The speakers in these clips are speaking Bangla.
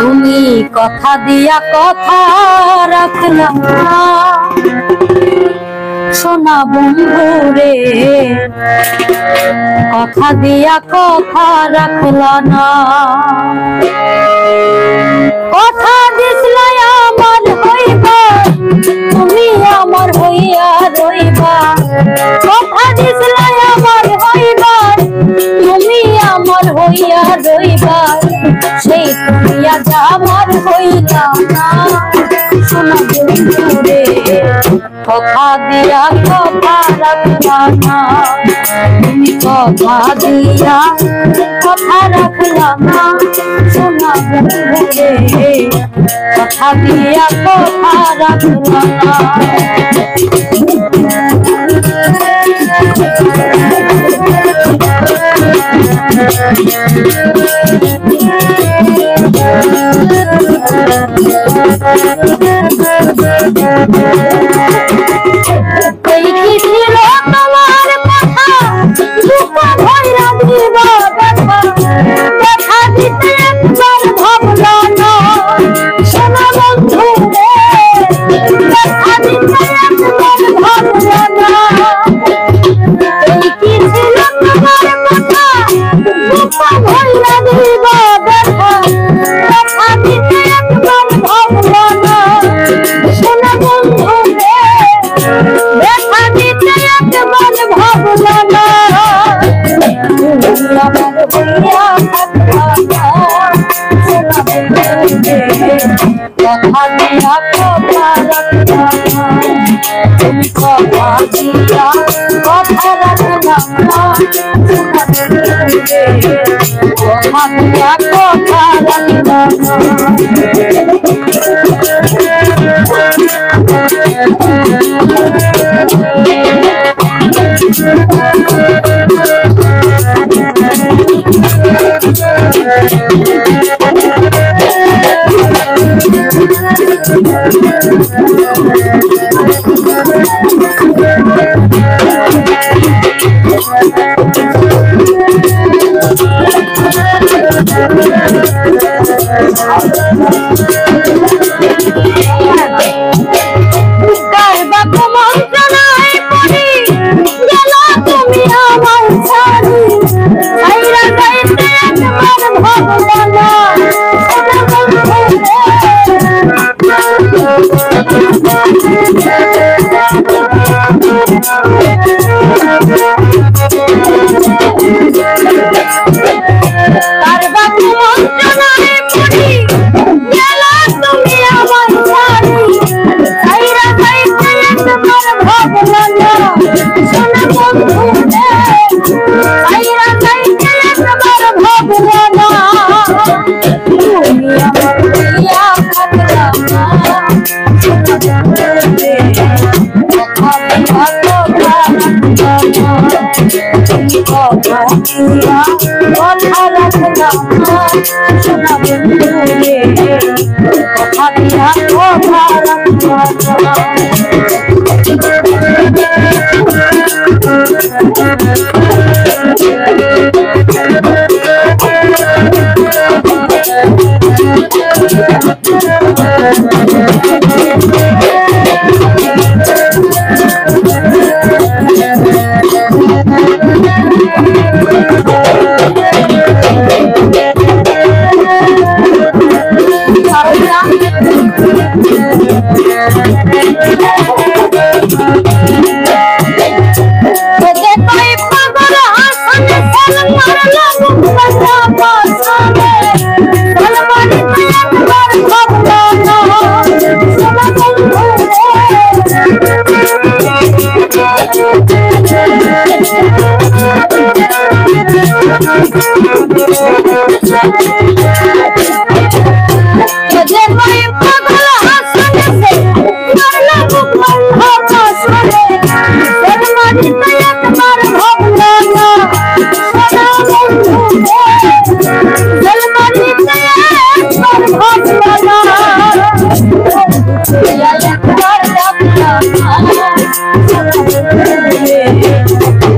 তুমি কথা দিয়া কথা রাখলা সোনা বন্ধু রে, কথা দিয়া কথা রাখলা না। কথা দিছলা আমার হইবা, তুমি আমার হইয়া রইবা। কথা দিছলা আমার হইবা, তুমি আমার হইয়া রইবা। সেই তুমি আজ আমার হইলা না। সোনা বন্ধু রে, কথা দিয়া কথা রাখলা না। তুমি কথা দিয়া কথা রাখলা না। সোনা বন্ধু রে, কথা দিয়া কথা রাখলা না। কথা দিয়া কথা রাখলা না। তুমি কথা দিয়া কথা রাখলা না। কথা দিয়া কথা রাখলা না। কথা রাখলা না। সোনা বন্ধু রে, কথা দিয়া কথা রাখলা না।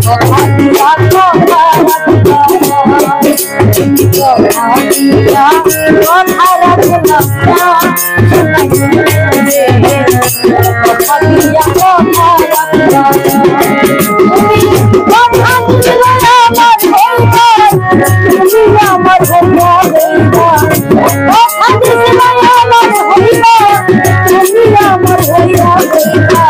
কথা দিয়া কথা রাখলাম না কথা দিয়া কথা রাখলাম আমার হইয়া আমার হইয়া কথা